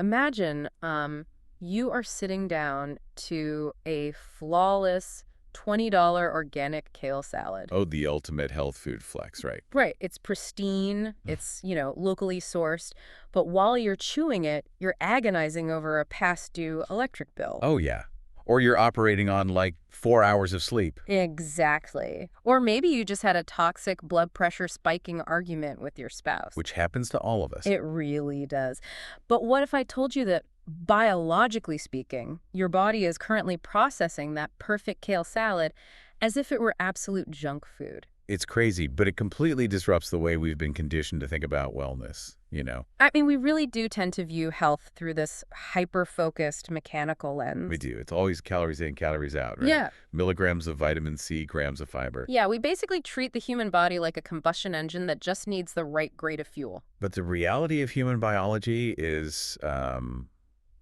Imagine you are sitting down to a flawless $20 organic kale salad. Oh, the ultimate health food flex, right? Right, it's pristine, it's, locally sourced, but while you're chewing it, you're agonizing over a past due electric bill. Oh, yeah. Or you're operating on like 4 hours of sleep, Exactly. Or maybe you just had a toxic blood pressure spiking argument with your spouse. which happens to all of us. It really does. But what if I told you that biologically speaking, your body is currently processing that perfect kale salad as if it were absolute junk food? It's crazy, but it completely disrupts the way we've been conditioned to think about wellness. I mean, we really do tend to view health through this hyper-focused mechanical We lens. do. It's always calories in, calories out, right? Yeah. Milligrams of vitamin C, grams of fiber. Yeah, we basically treat the human body like a combustion engine that just needs the right grade of fuel. But the reality of human biology is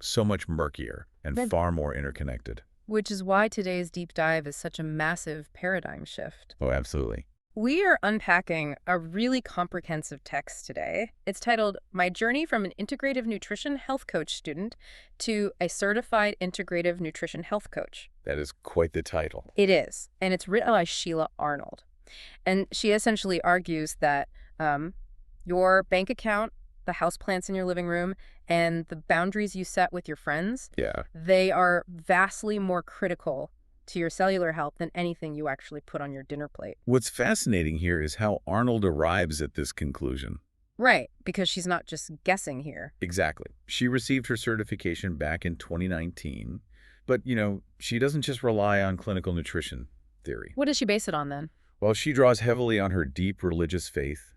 so much murkier and Then- far more interconnected. Which is why today's deep dive is such a massive paradigm shift. Oh, absolutely. We are unpacking a really comprehensive text today. It's titled My Journey from an Integrative Nutrition Health Coach Student to a Certified Integrative Nutrition Health Coach. That is quite the title. It is, and it's written by Sheila Arnold. And she essentially argues that your bank account, the houseplants in your living room, and the boundaries you set with your friends, Yeah. they are vastly more critical to your cellular health than anything you actually put on your dinner plate. What's fascinating here is how Arnold arrives at this conclusion. Right, because she's not just guessing here. Exactly. She received her certification back in 2019, but, she doesn't just rely on clinical nutrition theory. What does she base it on then? Well, she draws heavily on her deep religious faith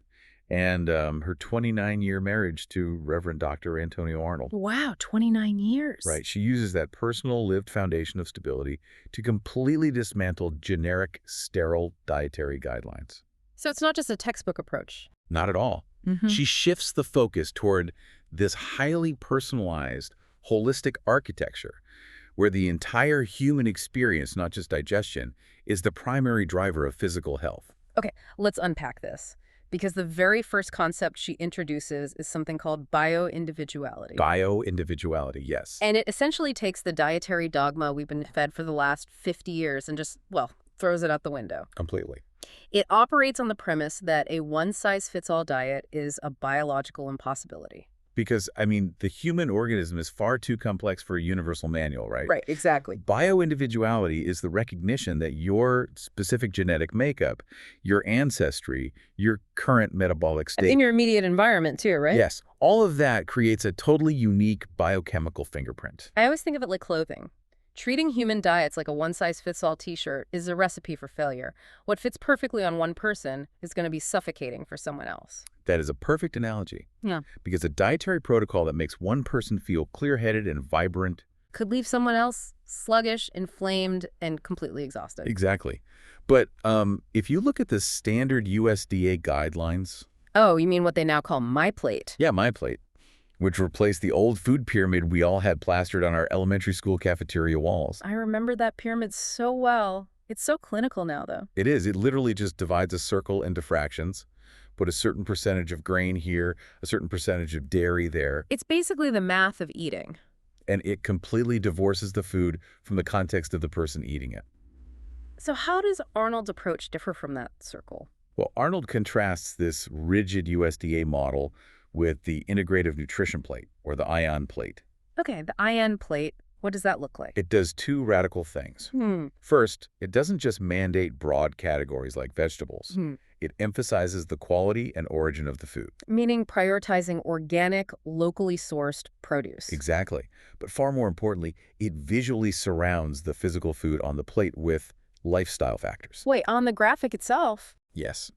and her 29-year marriage to Reverend Dr. Antonio Arnold. Wow, 29 years. Right. She uses that personal lived foundation of stability to completely dismantle generic, sterile dietary guidelines. So it's not just a textbook approach. Not at all. Mm-hmm. She shifts the focus toward this highly personalized, holistic architecture where the entire human experience, not just digestion, is the primary driver of physical health. Okay, let's unpack this. Because the very first concept she introduces is something called bioindividuality. Bioindividuality, yes. And it essentially takes the dietary dogma we've been fed for the last 50 years and just, throws it out the window. Completely. It operates on the premise that a one-size-fits-all diet is a biological impossibility. Because, the human organism is far too complex for a universal manual, right? Right, exactly. Bioindividuality is the recognition that your specific genetic makeup, your ancestry, your current metabolic And in state, your immediate environment too, right? yes, all of that creates a totally unique biochemical fingerprint. I always think of it like clothing. Treating human diets like a one-size-fits-all t-shirt is a recipe for failure. What fits perfectly on one person is going to be suffocating for someone else. That is a perfect analogy. Yeah. Because a dietary protocol that makes one person feel clear-headed and vibrant. Could leave someone else sluggish, inflamed, and completely exhausted. Exactly. But if you look at the standard USDA guidelines. Oh, you mean what they now call My Plate? Yeah, My Plate, which replaced the old food pyramid we all had plastered on our elementary school cafeteria walls. I remember that pyramid so well. It's so clinical now, though. It is. It literally just divides a circle into fractions. Put a certain percentage of grain here, a certain percentage of dairy there. It's basically the math of eating. And it completely divorces the food from the context of the person eating it. So how does Arnold's approach differ from that circle? Well, Arnold contrasts this rigid USDA model with the integrative nutrition plate, or the ION plate. Okay, the IN plate, what does that look like? It does two radical things. First, it doesn't just mandate broad categories like vegetables. It emphasizes the quality and origin of the food. Meaning prioritizing organic, locally sourced produce. Exactly. But far more importantly, it visually surrounds the physical food on the plate with lifestyle factors. Wait, on the graphic itself? Yes.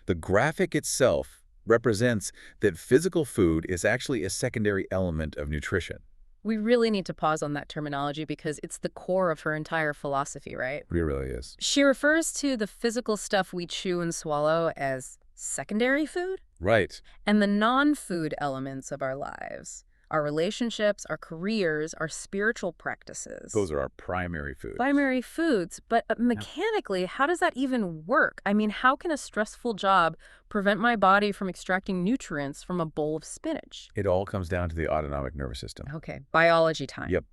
The graphic itself represents that physical food is actually a secondary element of nutrition. We really need to pause on that terminology because it's the core of her entire philosophy, right? It really is. She refers to the physical stuff we chew and swallow as secondary food, Right. and the non-food elements of our lives Our relationships, our careers, our spiritual practices. Those are our primary foods. Primary foods, but mechanically, how does that even work? I mean, how can a stressful job prevent my body from extracting nutrients from a bowl of spinach? It all comes down to the autonomic nervous system. Okay, biology time. Yep.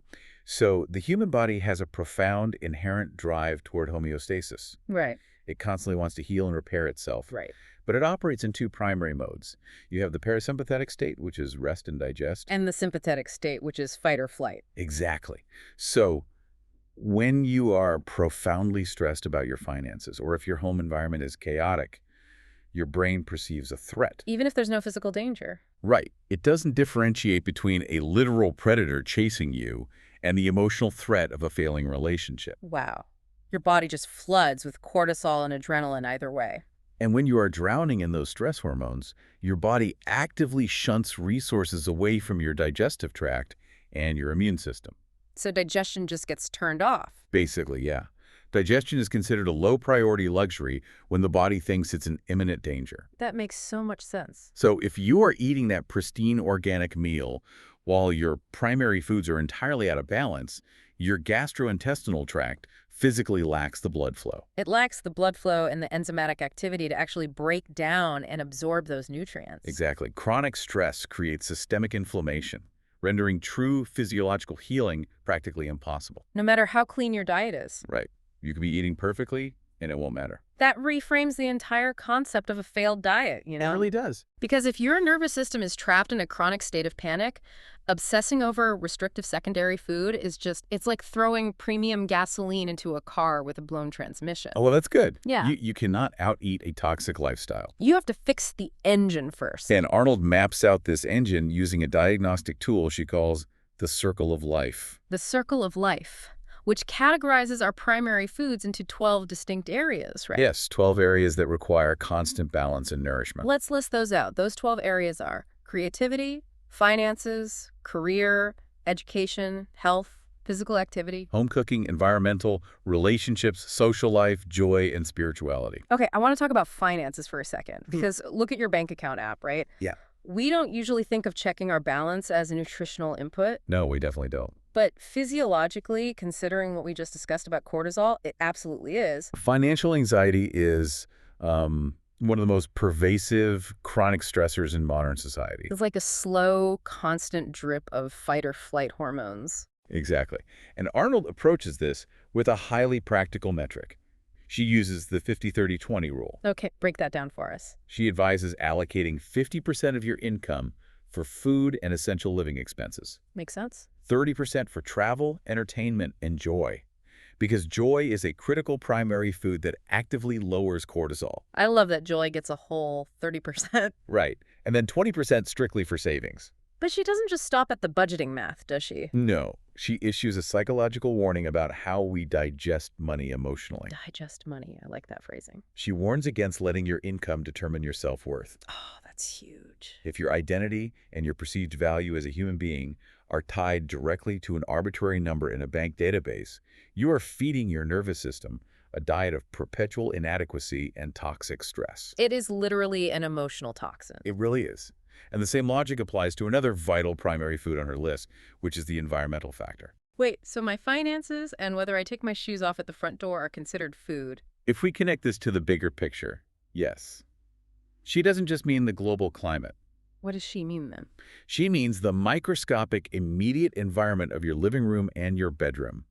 So the human body has a profound inherent drive toward homeostasis. Right, It constantly wants to heal and repair itself. right. But it operates in two primary modes. You have the parasympathetic state, which is rest and digest. And the sympathetic state, which is fight or flight. Exactly. So when you are profoundly stressed about your finances, or if your home environment is chaotic, your brain perceives a threat. Even if there's no physical danger. Right. It doesn't differentiate between a literal predator chasing you and the emotional threat of a failing relationship. Wow. Your body just floods with cortisol and adrenaline either way. And when you are drowning in those stress hormones, your body actively shunts resources away from your digestive tract and your immune system. So digestion just gets turned off. Basically, yeah. Digestion is considered a low-priority luxury when the body thinks it's in imminent danger. That makes so much sense. So if you are eating that pristine organic meal while your primary foods are entirely out of balance, your gastrointestinal tract physically lacks the blood flow. It lacks the blood flow and the enzymatic activity to actually break down and absorb those nutrients. Exactly. Chronic stress creates systemic inflammation, rendering true physiological healing practically impossible. No matter how clean your diet is. Right. You could be eating perfectly, and it won't matter. That reframes the entire concept of a failed diet, you know? It really does. Because if your nervous system is trapped in a chronic state of panic, obsessing over restrictive secondary food is just, it's like throwing premium gasoline into a car with a blown transmission. Oh, well, that's good. Yeah. You cannot out-eat a toxic lifestyle. You have to fix the engine first. And Arnold maps out this engine using a diagnostic tool she calls the circle of life. The circle of life, which categorizes our primary foods into 12 distinct areas, right? Yes, 12 areas that require constant balance and nourishment. Let's list those out. Those 12 areas are creativity, finances, career, education, health, physical activity. Home cooking, environmental, relationships, social life, joy, and spirituality. Okay, I want to talk about finances for a second, because look at your bank account app, right? Yeah. We don't usually think of checking our balance as a nutritional input, No, we definitely don't. but physiologically, considering what we just discussed about cortisol, it absolutely is. Financial anxiety is one of the most pervasive chronic stressors in modern society. It's like a slow, constant drip of fight or flight hormones. Exactly. And Arnold approaches this with a highly practical metric. She uses the 50-30-20 rule. Okay, break that down for us. She advises allocating 50% of your income for food and essential living expenses, Makes sense? 30% for travel, entertainment, and joy. Because joy is a critical primary food that actively lowers cortisol. I love that Joy gets a whole 30%. Right. And then 20% strictly for savings. But she doesn't just stop at the budgeting math, does she? No, she issues a psychological warning about how we digest money emotionally. Digest money. I like that phrasing. She warns against letting your income determine your self-worth. Oh, that's huge. If your identity and your perceived value as a human being are tied directly to an arbitrary number in a bank database, you are feeding your nervous system a diet of perpetual inadequacy and toxic stress. It is literally an emotional toxin. It really is. And the same logic applies to another vital primary food on her list, which is the environmental factor. Wait, so my finances and whether I take my shoes off at the front door are considered food? If we connect this to the bigger picture, yes. She doesn't just mean the global climate. What does she mean then? She means the microscopic, immediate environment of your living room and your bedroom.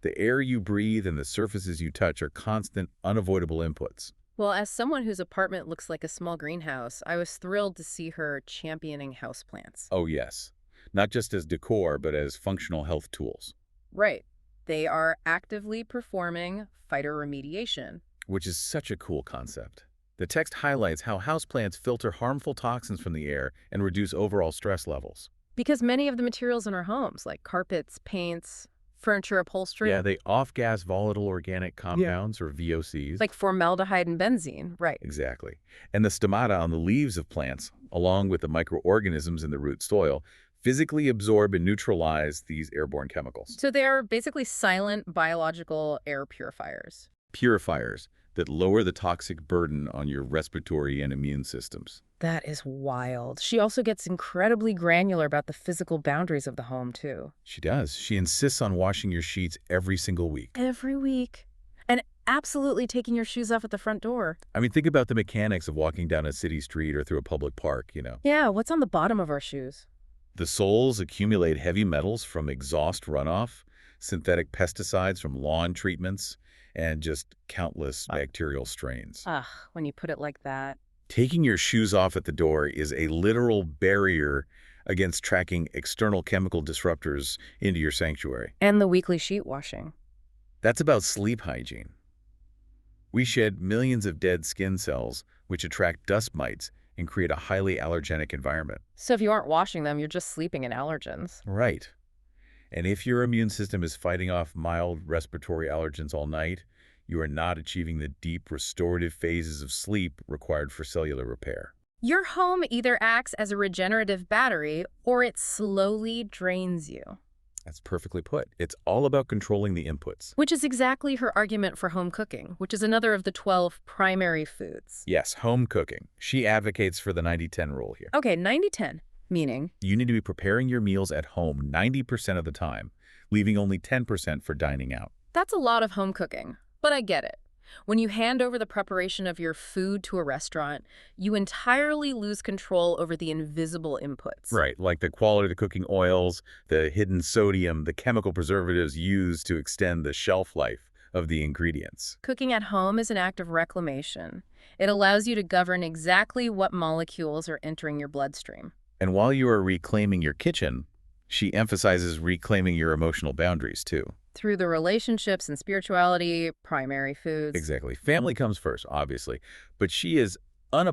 The air you breathe and the surfaces you touch are constant, unavoidable inputs. Well, as someone whose apartment looks like a small greenhouse, I was thrilled to see her championing houseplants. Oh, yes. Not just as decor, but as functional health tools. Right. They are actively performing phytoremediation. Which is such a cool concept. The text highlights how houseplants filter harmful toxins from the air and reduce overall stress levels. Because many of the materials in our homes, like carpets, paints, furniture, upholstery, Yeah, they off-gas volatile organic compounds, or VOCs. like formaldehyde and benzene, right? Exactly. And the stomata on the leaves of plants, along with the microorganisms in the root soil, physically absorb and neutralize these airborne chemicals. So they are basically silent biological air purifiers. Purifiers, that lower the toxic burden on your respiratory and immune systems. That is wild. She also gets incredibly granular about the physical boundaries of the home, too. She does. She insists on washing your sheets every single week. Every week. And absolutely taking your shoes off at the front door. I mean, think about the mechanics of walking down a city street or through a public park. Yeah, what's on the bottom of our shoes? The soles accumulate heavy metals from exhaust runoff, synthetic pesticides from lawn treatments, and just countless bacterial strains. Ugh, when you put it like that. Taking your shoes off at the door is a literal barrier against tracking external chemical disruptors into your sanctuary. And the weekly sheet washing. That's about sleep hygiene. We shed millions of dead skin cells, which attract dust mites and create a highly allergenic environment. So if you aren't washing them, you're just sleeping in allergens. Right. And if your immune system is fighting off mild respiratory allergens all night, you are not achieving the deep restorative phases of sleep required for cellular repair. Your home either acts as a regenerative battery or it slowly drains you. That's perfectly put. It's all about controlling the inputs. Which is exactly her argument for home cooking, which is another of the 12 primary foods. Yes, home cooking. She advocates for the 90-10 rule here. Okay, 90-10, meaning? You need to be preparing your meals at home 90% of the time, leaving only 10% for dining out. That's a lot of home cooking, but I get it. When you hand over the preparation of your food to a restaurant, you entirely lose control over the invisible inputs. Right, like the quality of the cooking oils, the hidden sodium, the chemical preservatives used to extend the shelf life of the ingredients. Cooking at home is an act of reclamation. It allows you to govern exactly what molecules are entering your bloodstream. And while you are reclaiming your kitchen, she emphasizes reclaiming your emotional boundaries too. Through the relationships and spirituality, primary foods. Exactly. Family comes first, obviously, but she is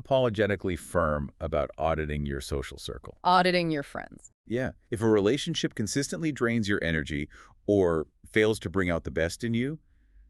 unapologetically firm about auditing your social circle. Auditing your friends. Yeah. If a relationship consistently drains your energy or fails to bring out the best in you,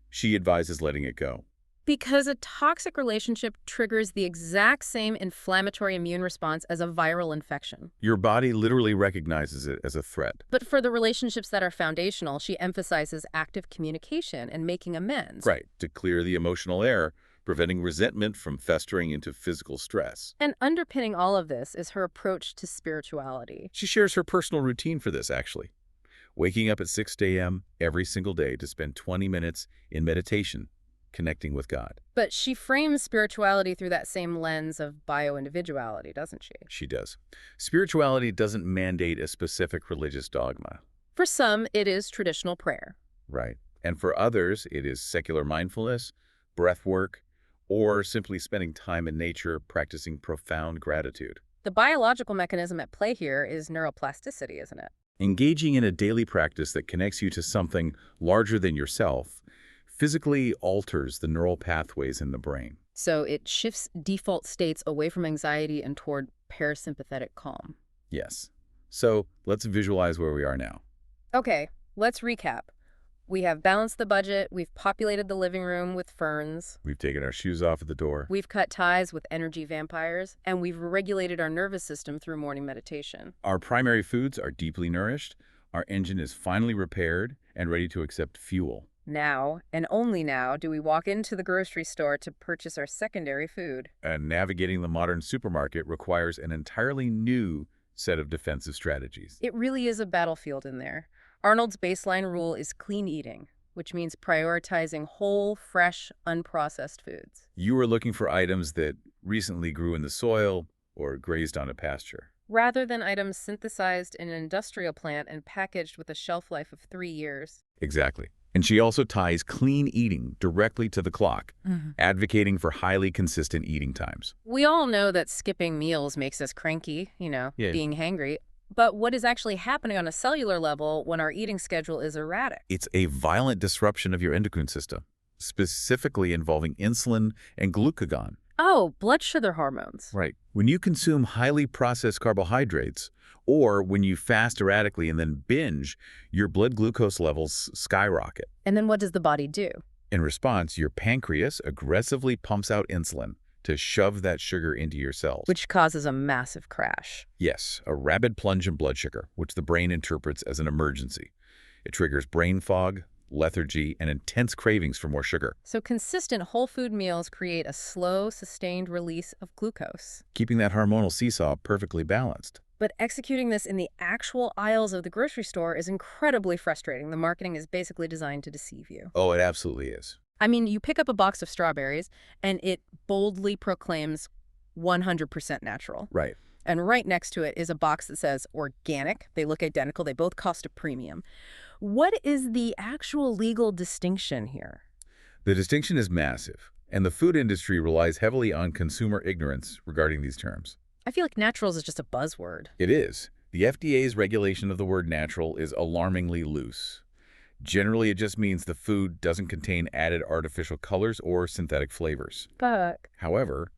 she advises letting it go. Because a toxic relationship triggers the exact same inflammatory immune response as a viral infection. Your body literally recognizes it as a threat. But for the relationships that are foundational, she emphasizes active communication and making amends. Right, to clear the emotional air, preventing resentment from festering into physical stress. And underpinning all of this is her approach to spirituality. She shares her personal routine for this, actually. Waking up at 6 a.m. every single day to spend 20 minutes in meditation, connecting with God. But she frames spirituality through that same lens of bio-individuality, doesn't she? She does. Spirituality doesn't mandate a specific religious dogma. For some, it is traditional prayer. Right. And for others, it is secular mindfulness, breath work, or simply spending time in nature practicing profound gratitude. The biological mechanism at play here is neuroplasticity, isn't it? Engaging in a daily practice that connects you to something larger than yourself physically alters the neural pathways in the brain. So it shifts default states away from anxiety and toward parasympathetic calm. Yes. So let's visualize where we are now. Okay, let's recap. We have balanced the budget, we've populated the living room with ferns, We've taken our shoes off at the door. we've cut ties with energy vampires, and we've regulated our nervous system through morning meditation. Our primary foods are deeply nourished. Our engine is finally repaired and ready to accept fuel. Now, and only now, do we walk into the grocery store to purchase our secondary food. And navigating the modern supermarket requires an entirely new set of defensive strategies. It really is a battlefield in there. Arnold's baseline rule is clean eating, which means prioritizing whole, fresh, unprocessed foods. You are looking for items that recently grew in the soil or grazed on a pasture. Rather than items synthesized in an industrial plant and packaged with a shelf life of 3 years. Exactly. And she also ties clean eating directly to the clock, advocating for highly consistent eating times. We all know that skipping meals makes us cranky, Yeah. being hangry. But what is actually happening on a cellular level when our eating schedule is erratic? It's a violent disruption of your endocrine system, specifically involving insulin and glucagon. Oh, blood sugar hormones. Right. When you consume highly processed carbohydrates, or when you fast erratically and then binge, your blood glucose levels skyrocket. And then what does the body do? In response, your pancreas aggressively pumps out insulin to shove that sugar into your cells. Which causes a massive crash. Yes, a rapid plunge in blood sugar, which the brain interprets as an emergency. It triggers brain fog, lethargy, and intense cravings for more sugar. So consistent whole food meals create a slow, sustained release of glucose. Keeping that hormonal seesaw perfectly balanced. But executing this in the actual aisles of the grocery store is incredibly frustrating. The marketing is basically designed to deceive you. Oh, it absolutely is. I mean, you pick up a box of strawberries, and it boldly proclaims 100% natural. Right. And right next to it is a box that says organic. They look identical. They both cost a premium. What is the actual legal distinction here? The distinction is massive, and the food industry relies heavily on consumer ignorance regarding these terms. I feel like naturals is just a buzzword. It is. The FDA's regulation of the word natural is alarmingly loose. Generally, it just means the food doesn't contain added artificial colors or synthetic flavors. But However,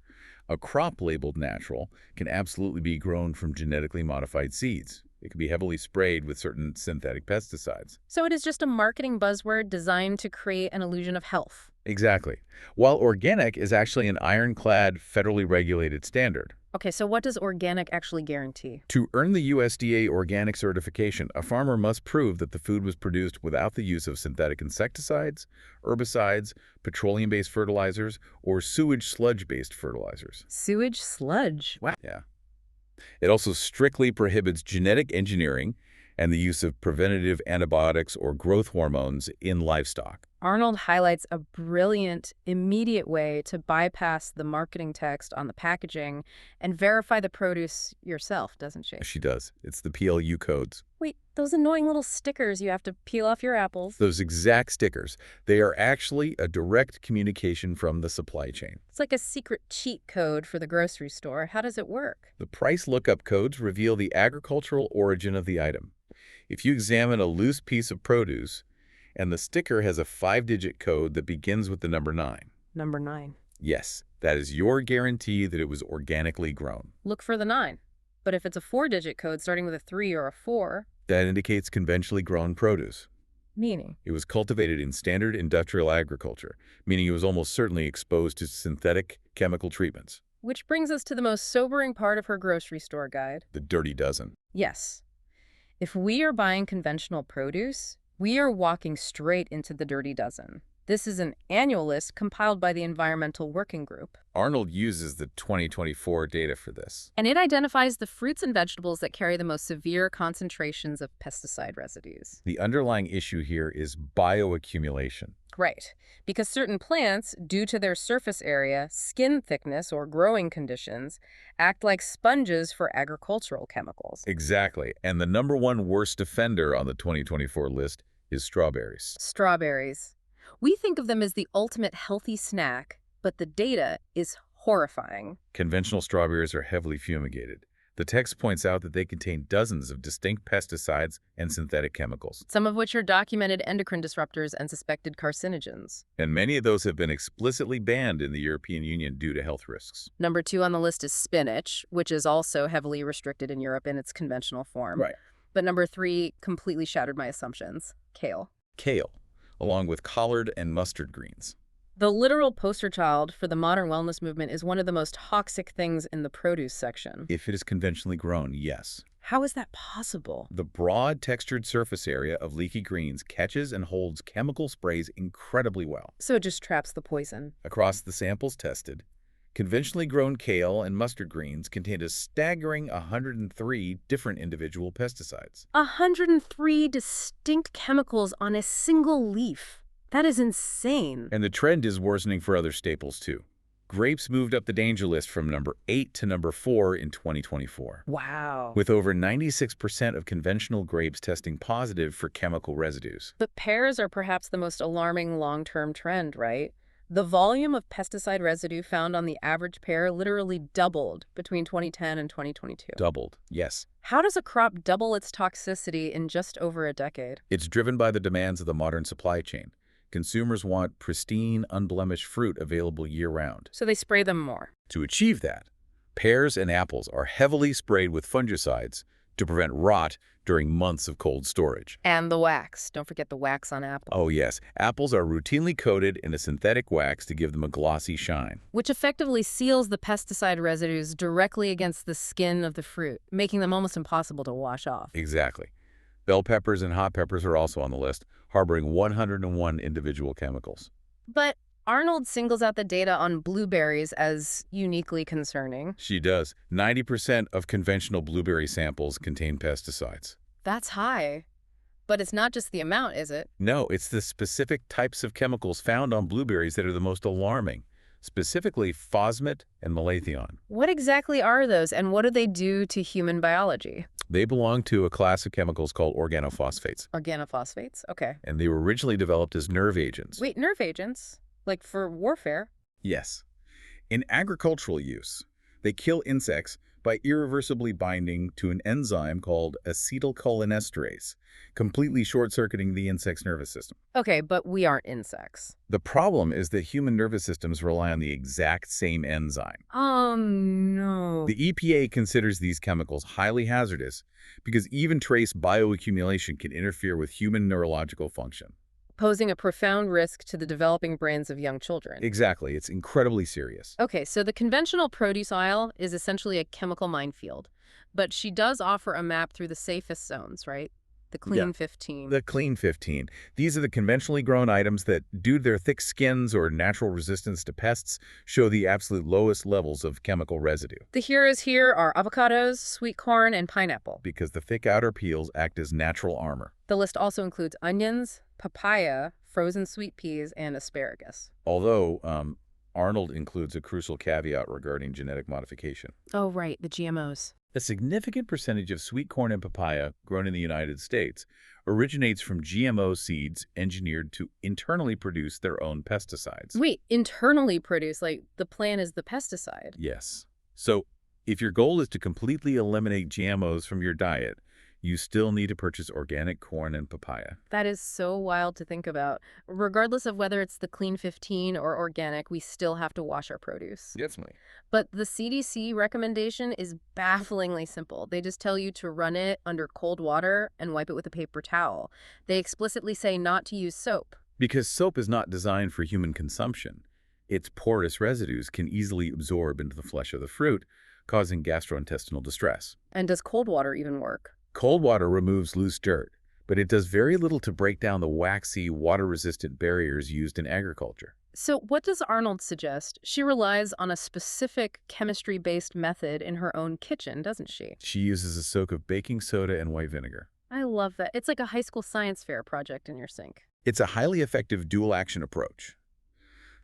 a crop labeled natural can absolutely be grown from genetically modified seeds. It can be heavily sprayed with certain synthetic pesticides. so it is just a marketing buzzword designed to create an illusion of health. Exactly. While organic is actually an ironclad, federally regulated standard. Okay, so what does organic actually guarantee? To earn the USDA organic certification, a farmer must prove that the food was produced without the use of synthetic insecticides, herbicides, petroleum-based fertilizers, or sewage sludge-based fertilizers. Sewage sludge. Wow. Yeah. It also strictly prohibits genetic engineering and the use of preventative antibiotics or growth hormones in livestock. Arnold highlights a brilliant, immediate way to bypass the marketing text on the packaging and verify the produce yourself, doesn't she? She does. It's the PLU codes. Wait, those annoying little stickers you have to peel off your apples. Those exact stickers. They are actually a direct communication from the supply chain. It's like a secret cheat code for the grocery store. How does it work? The price lookup codes reveal the agricultural origin of the item. If you examine a loose piece of produce, and the sticker has a 5-digit code that begins with the number 9. Number 9. Yes, that is your guarantee that it was organically grown. Look for the 9. But if it's a 4-digit code starting with a 3 or a 4, That indicates conventionally grown produce. meaning? It was cultivated in standard industrial agriculture, meaning it was almost certainly exposed to synthetic chemical treatments. Which brings us to the most sobering part of her grocery store guide. The dirty dozen. Yes. If we are buying conventional produce, we are walking straight into the dirty dozen. This is an annual list compiled by the Environmental Working Group. Arnold uses the 2024 data for this. And it identifies the fruits and vegetables that carry the most severe concentrations of pesticide residues. The underlying issue here is bioaccumulation. Right. Because certain plants, due to their surface area, skin thickness, or growing conditions, act like sponges for agricultural chemicals. Exactly. And the number one worst offender on the 2024 list is strawberries. Strawberries. We think of them as the ultimate healthy snack, but the data is horrifying. Conventional strawberries are heavily fumigated. The text points out that they contain dozens of distinct pesticides and synthetic chemicals, Some of which are documented endocrine disruptors and suspected carcinogens. and many of those have been explicitly banned in the European Union due to health risks. Number 2 on the list is spinach, which is also heavily restricted in Europe in its conventional form. Right. But number 3 completely shattered my assumptions. Kale. Kale, along with collard and mustard greens. The literal poster child for the modern wellness movement is one of the most toxic things in the produce section. If it is conventionally grown, yes. How is that possible? The broad, textured surface area of leafy greens catches and holds chemical sprays incredibly well. So it just traps the poison. Across the samples tested, conventionally grown kale and mustard greens contained a staggering 103 different individual pesticides. 103 distinct chemicals on a single leaf. That is insane. And the trend is worsening for other staples, too. Grapes moved up the danger list from number 8 to number 4 in 2024, Wow. with over 96% of conventional grapes testing positive for chemical residues. But pears are perhaps the most alarming long-term trend, right? The volume of pesticide residue found on the average pear literally doubled between 2010 and 2022. Doubled, yes. How does a crop double its toxicity in just over a decade? It's driven by the demands of the modern supply chain. Consumers want pristine, unblemished fruit available year-round. So they spray them more. To achieve that, pears and apples are heavily sprayed with fungicides to prevent rot during months of cold storage. And the wax. Don't forget the wax on apples. Oh yes, apples are routinely coated in a synthetic wax to give them a glossy shine. Which effectively seals the pesticide residues directly against the skin of the fruit, making them almost impossible to wash off. Exactly. Bell peppers and hot peppers are also on the list, harboring 101 individual chemicals. But Arnold singles out the data on blueberries as uniquely concerning. She does. 90% of conventional blueberry samples contain pesticides. That's high. But it's not just the amount, is it? No, it's the specific types of chemicals found on blueberries that are the most alarming, specifically phosmet and malathion. What exactly are those, and what do they do to human biology? They belong to a class of chemicals called organophosphates, Organophosphates? Okay. and they were originally developed as nerve agents. Wait, nerve agents? Like for warfare? Yes. In agricultural use, they kill insects by irreversibly binding to an enzyme called acetylcholinesterase, completely short-circuiting the insect's nervous system. Okay, but we aren't insects. The problem is that human nervous systems rely on the exact same enzyme. Oh, no. The EPA considers these chemicals highly hazardous because even trace bioaccumulation can interfere with human neurological function. Posing a profound risk to the developing brains of young children. Exactly. It's incredibly serious. Okay, so the conventional produce aisle is essentially a chemical minefield. But she does offer a map through the safest zones, right? The Clean Yeah. 15. The Clean 15. These are the conventionally grown items that, due to their thick skins or natural resistance to pests, show the absolute lowest levels of chemical residue, The heroes here are avocados, sweet corn, and pineapple. because the thick outer peels act as natural armor. The list also includes onions, papaya, frozen sweet peas, and asparagus. Although, Arnold includes a crucial caveat regarding genetic modification. Oh, right, the GMOs. A significant percentage of sweet corn and papaya grown in the United States originates from GMO seeds engineered to internally produce their own pesticides. Wait, internally produced, like the plant is the pesticide. Yes. So, if your goal is to completely eliminate GMOs from your diet, you still need to purchase organic corn and papaya. That is so wild to think about. Regardless of whether it's the Clean 15 or organic, we still have to wash our produce. Definitely. But the CDC recommendation is bafflingly simple. They just tell you to run it under cold water and wipe it with a paper towel. They explicitly say not to use soap. Because soap is not designed for human consumption. Its porous residues can easily absorb into the flesh of the fruit, causing gastrointestinal distress. And does cold water even work? Cold water removes loose dirt, but it does very little to break down the waxy, water-resistant barriers used in agriculture. So what does Arnold suggest? She relies on a specific chemistry-based method in her own kitchen, doesn't she? She uses a soak of baking soda and white vinegar. I love that. It's like a high school science fair project in your sink. It's a highly effective dual-action approach.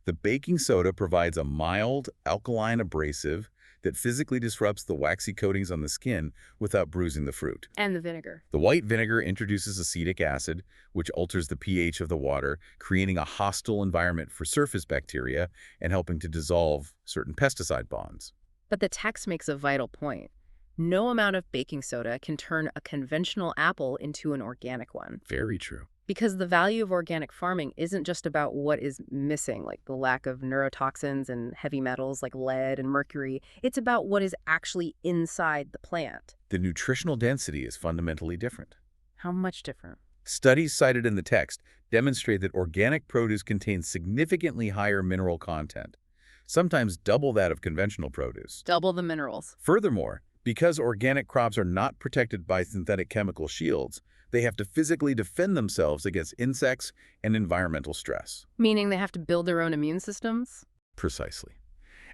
The baking soda provides a mild, alkaline abrasive that physically disrupts the waxy coatings on the skin without bruising the fruit. And the vinegar. The white vinegar introduces acetic acid, which alters the pH of the water, creating a hostile environment for surface bacteria and helping to dissolve certain pesticide bonds. But the text makes a vital point. No amount of baking soda can turn a conventional apple into an organic one. Very true. Because the value of organic farming isn't just about what is missing, like the lack of neurotoxins and heavy metals like lead and mercury. It's about what is actually inside the plant. The nutritional density is fundamentally different. How much different? Studies cited in the text demonstrate that organic produce contains significantly higher mineral content, sometimes double that of conventional produce. Double the minerals. Furthermore, because organic crops are not protected by synthetic chemical shields, they have to physically defend themselves against insects and environmental stress. Meaning they have to build their own immune systems? Precisely.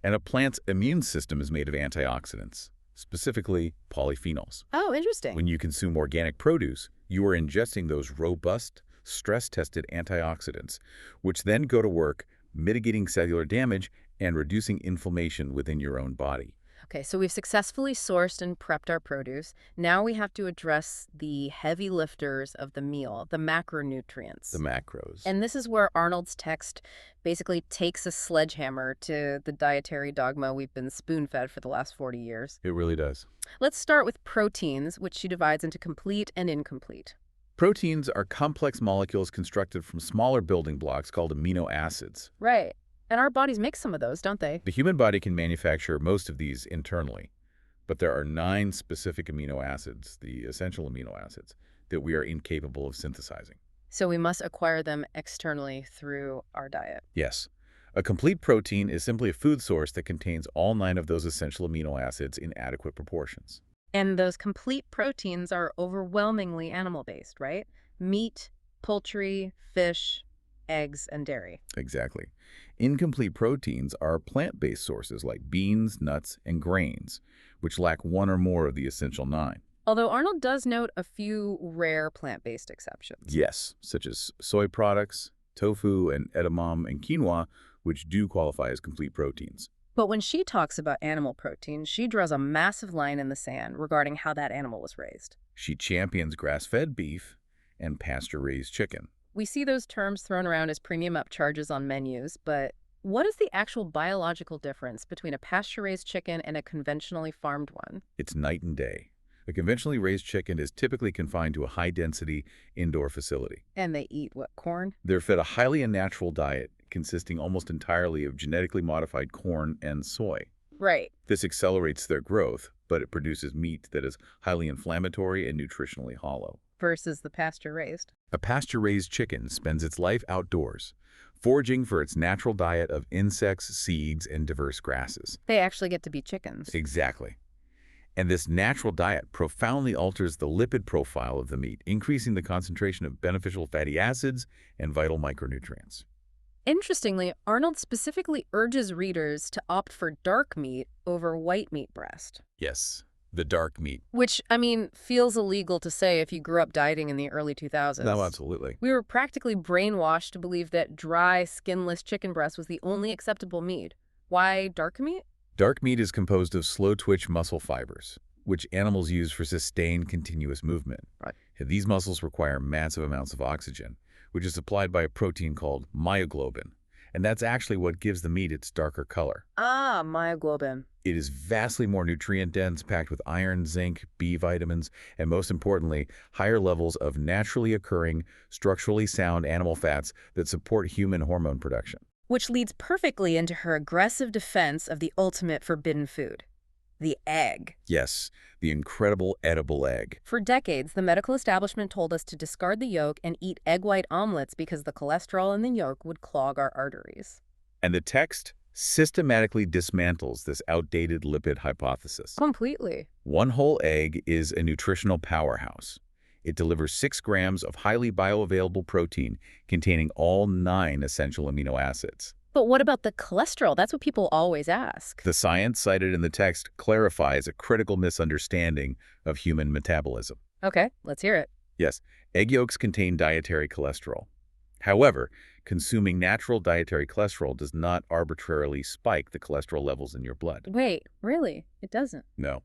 And a plant's immune system is made of antioxidants, specifically polyphenols. Oh, interesting. When you consume organic produce, you are ingesting those robust, stress-tested antioxidants, which then go to work mitigating cellular damage and reducing inflammation within your own body. Okay, so we've successfully sourced and prepped our produce. Now we have to address the heavy lifters of the meal, the macronutrients. The macros. And this is where Arnold's text basically takes a sledgehammer to the dietary dogma we've been spoon-fed for the last 40 years. It really does. Let's start with proteins, which she divides into complete and incomplete. Proteins are complex molecules constructed from smaller building blocks called amino acids. Right. And our bodies make some of those, don't they? The human body can manufacture most of these internally, but there are 9 specific amino acids, the essential amino acids, that we are incapable of synthesizing. So we must acquire them externally through our diet. Yes. A complete protein is simply a food source that contains all 9 of those essential amino acids in adequate proportions. And those complete proteins are overwhelmingly animal-based, right? Meat, poultry, fish, eggs, and dairy. Exactly. Incomplete proteins are plant-based sources like beans, nuts, and grains, which lack one or more of the essential nine. Although Arnold does note a few rare plant-based exceptions. Yes, such as soy products, tofu, and edamame and quinoa, which do qualify as complete proteins. But when she talks about animal protein, she draws a massive line in the sand regarding how that animal was raised. She champions grass-fed beef and pasture-raised chicken. We see those terms thrown around as premium upcharges on menus, but what is the actual biological difference between a pasture-raised chicken and a conventionally farmed one? It's night and day. A conventionally raised chicken is typically confined to a high-density indoor facility. And they eat what, corn? They're fed a highly unnatural diet consisting almost entirely of genetically modified corn and soy. Right. This accelerates their growth, but it produces meat that is highly inflammatory and nutritionally hollow. Versus the pasture-raised. A pasture-raised chicken spends its life outdoors, foraging for its natural diet of insects, seeds, and diverse grasses. They actually get to be chickens. Exactly. And this natural diet profoundly alters the lipid profile of the meat, increasing the concentration of beneficial fatty acids and vital micronutrients. Interestingly, Arnold specifically urges readers to opt for dark meat over white meat breast. Yes, the dark meat. Which, I mean, feels illegal to say if you grew up dieting in the early 2000s. No, absolutely. We were practically brainwashed to believe that dry, skinless chicken breast was the only acceptable meat. Why dark meat? Dark meat is composed of slow-twitch muscle fibers, which animals use for sustained, continuous movement. Right. These muscles require massive amounts of oxygen, which is supplied by a protein called myoglobin, and that's actually what gives the meat its darker color. Ah, myoglobin. It is vastly more nutrient-dense, packed with iron, zinc, B vitamins, and most importantly, higher levels of naturally occurring, structurally sound animal fats that support human hormone production. Which leads perfectly into her aggressive defense of the ultimate forbidden food, the egg. Yes, the incredible edible egg. For decades, the medical establishment told us to discard the yolk and eat egg white omelets because the cholesterol in the yolk would clog our arteries. And the text systematically dismantles this outdated lipid hypothesis. Completely. One whole egg is a nutritional powerhouse. It delivers 6 grams of highly bioavailable protein containing all 9 essential amino acids. But what about the cholesterol? That's what people always ask. The science cited in the text clarifies a critical misunderstanding of human metabolism. Okay, let's hear it. Yes, egg yolks contain dietary cholesterol. However, consuming natural dietary cholesterol does not arbitrarily spike the cholesterol levels in your blood. Wait, really? It doesn't? No.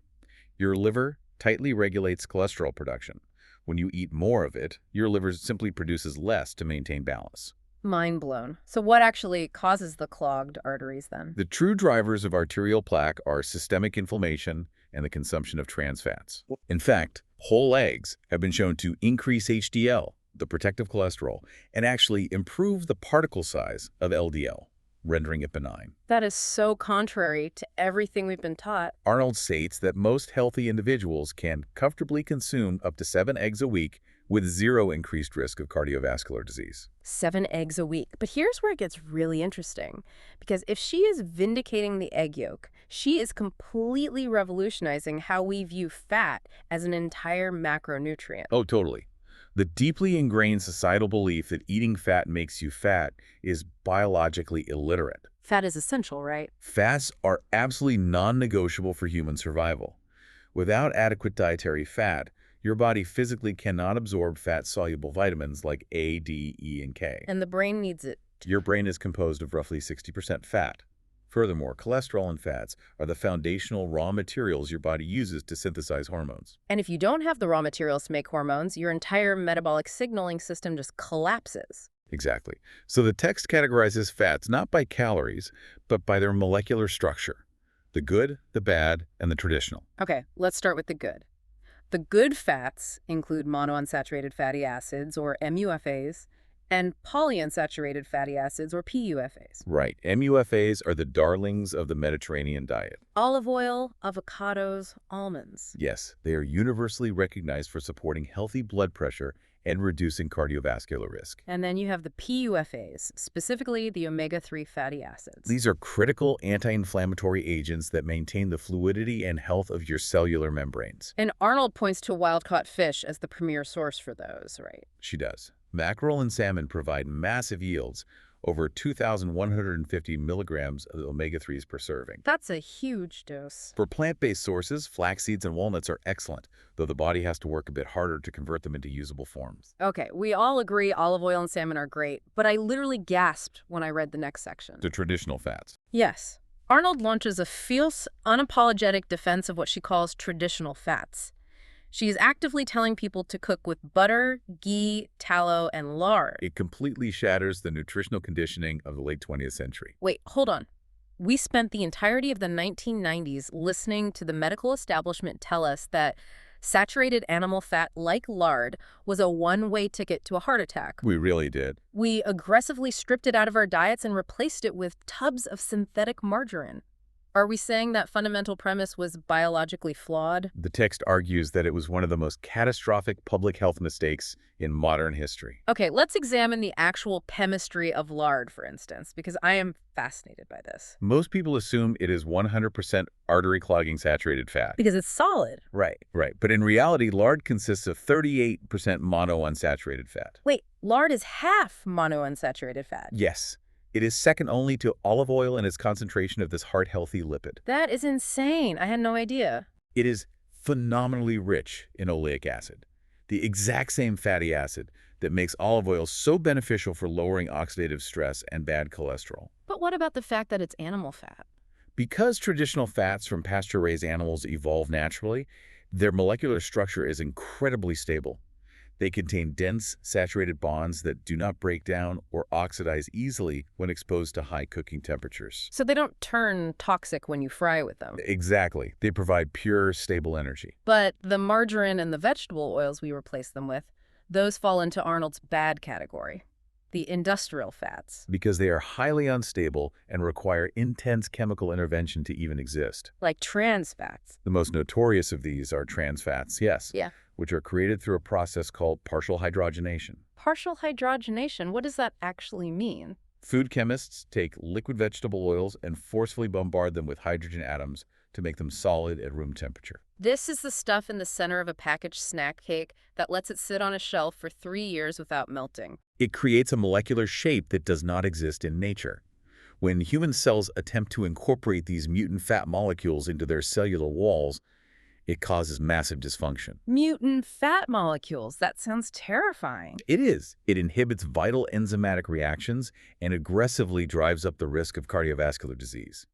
Your liver tightly regulates cholesterol production. When you eat more of it, your liver simply produces less to maintain balance. Mind blown. So what actually causes the clogged arteries then? The true drivers of arterial plaque are systemic inflammation and the consumption of trans fats. In fact, whole eggs have been shown to increase HDL, the protective cholesterol, and actually improve the particle size of LDL, rendering it benign. That is so contrary to everything we've been taught. Arnold states that most healthy individuals can comfortably consume up to 7 eggs a week with 0 increased risk of cardiovascular disease. 7 eggs a week. But here's where it gets really interesting. Because if she is vindicating the egg yolk, she is completely revolutionizing how we view fat as an entire macronutrient. Oh, totally. The deeply ingrained societal belief that eating fat makes you fat is biologically illiterate. Fat is essential, right? Fats are absolutely non-negotiable for human survival. Without adequate dietary fat, your body physically cannot absorb fat-soluble vitamins like A, D, E, and K. And the brain needs it. Your brain is composed of roughly 60% fat. Furthermore, cholesterol and fats are the foundational raw materials your body uses to synthesize hormones. And if you don't have the raw materials to make hormones, your entire metabolic signaling system just collapses. Exactly. So the text categorizes fats not by calories, but by their molecular structure. The good, the bad, and the traditional. Okay, let's start with the good. The good fats include monounsaturated fatty acids, or MUFAs, and polyunsaturated fatty acids, or PUFAs. Right. MUFAs are the darlings of the Mediterranean diet. Olive oil, avocados, almonds. Yes, they are universally recognized for supporting healthy blood pressure and reducing cardiovascular risk. And then you have the PUFAs, specifically the omega-3 fatty acids. These are critical anti-inflammatory agents that maintain the fluidity and health of your cellular membranes. And Arnold points to wild-caught fish as the premier source for those, right? She does. Mackerel and salmon provide massive yields, over 2,150 milligrams of omega-3s per serving. That's a huge dose. For plant-based sources, flax seeds and walnuts are excellent, though the body has to work a bit harder to convert them into usable forms. Okay, we all agree olive oil and salmon are great, but I literally gasped when I read the next section. The traditional fats. Yes. Arnold launches a fierce, unapologetic defense of what she calls traditional fats. She is actively telling people to cook with butter, ghee, tallow, and lard. It completely shatters the nutritional conditioning of the late 20th century. Wait, hold on. We spent the entirety of the 1990s listening to the medical establishment tell us that saturated animal fat like lard was a one-way ticket to a heart attack. We really did. We aggressively stripped it out of our diets and replaced it with tubs of synthetic margarine. Are we saying that fundamental premise was biologically flawed? The text argues that it was one of the most catastrophic public health mistakes in modern history. Okay, let's examine the actual chemistry of lard, for instance, because I am fascinated by this. Most people assume it is 100% artery-clogging saturated fat. Because it's solid. Right. But in reality, lard consists of 38% monounsaturated fat. Wait, lard is half monounsaturated fat. Yes. It is second only to olive oil in its concentration of this heart-healthy lipid. That is insane. I had no idea. It is phenomenally rich in oleic acid, the exact same fatty acid that makes olive oil so beneficial for lowering oxidative stress and bad cholesterol. But what about the fact that it's animal fat? Because traditional fats from pasture-raised animals evolve naturally, their molecular structure is incredibly stable. They contain dense, saturated bonds that do not break down or oxidize easily when exposed to high cooking temperatures. So they don't turn toxic when you fry with them. Exactly. They provide pure, stable energy. But the margarine and the vegetable oils we replace them with, those fall into Arnold's bad category, the industrial fats. Because they are highly unstable and require intense chemical intervention to even exist. Like trans fats. The most notorious of these are trans fats, yes. Yeah. Which are created through a process called partial hydrogenation. Partial hydrogenation, what does that actually mean? Food chemists take liquid vegetable oils and forcefully bombard them with hydrogen atoms to make them solid at room temperature. This is the stuff in the center of a packaged snack cake that lets it sit on a shelf for 3 years without melting. It creates a molecular shape that does not exist in nature. When human cells attempt to incorporate these mutant fat molecules into their cellular walls, it causes massive dysfunction. Mutant fat molecules. That sounds terrifying. It is. It inhibits vital enzymatic reactions and aggressively drives up the risk of cardiovascular disease.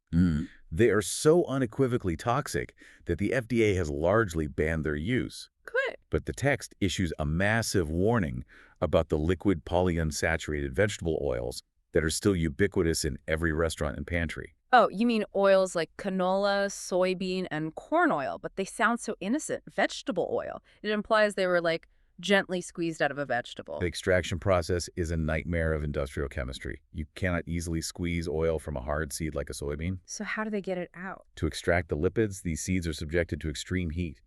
They are so unequivocally toxic that the FDA has largely banned their use. Good. But the text issues a massive warning about the liquid polyunsaturated vegetable oils that are still ubiquitous in every restaurant and pantry. Oh, you mean oils like canola, soybean, and corn oil, but they sound so innocent. Vegetable oil. It implies they were like gently squeezed out of a vegetable. The extraction process is a nightmare of industrial chemistry. You cannot easily squeeze oil from a hard seed like a soybean. So how do they get it out? To extract the lipids, these seeds are subjected to extreme heat.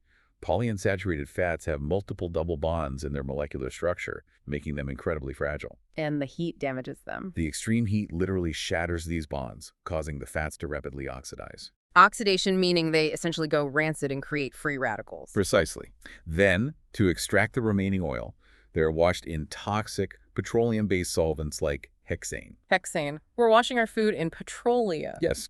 Polyunsaturated fats have multiple double bonds in their molecular structure, making them incredibly fragile. And the heat damages them. The extreme heat literally shatters these bonds, causing the fats to rapidly oxidize. Oxidation meaning they essentially go rancid and create free radicals. Precisely. Then, to extract the remaining oil, they are washed in toxic petroleum-based solvents like hexane. Hexane. We're washing our food in petroleum. Yes.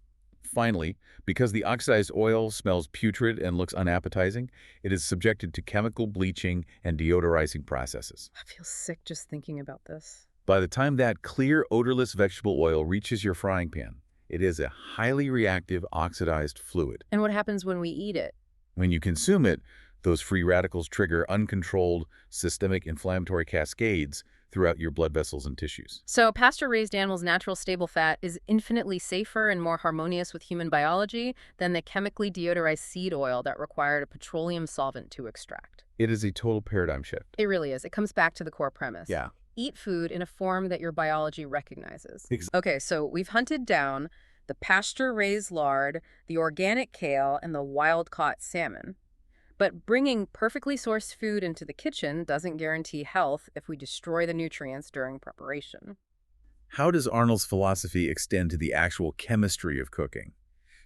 Finally, because the oxidized oil smells putrid and looks unappetizing, it is subjected to chemical bleaching and deodorizing processes. I feel sick just thinking about this. By the time that clear, odorless vegetable oil reaches your frying pan, it is a highly reactive oxidized fluid. And what happens when we eat it? When you consume it, those free radicals trigger uncontrolled systemic inflammatory cascades throughout your blood vessels and tissues. So pasture-raised animals' natural stable fat is infinitely safer and more harmonious with human biology than the chemically deodorized seed oil that required a petroleum solvent to extract. It is a total paradigm shift. It really is. It comes back to the core premise. Yeah. Eat food in a form that your biology recognizes. Exactly. Okay, so we've hunted down the pasture-raised lard, the organic kale, and the wild-caught salmon. But bringing perfectly sourced food into the kitchen doesn't guarantee health if we destroy the nutrients during preparation. How does Arnold's philosophy extend to the actual chemistry of cooking?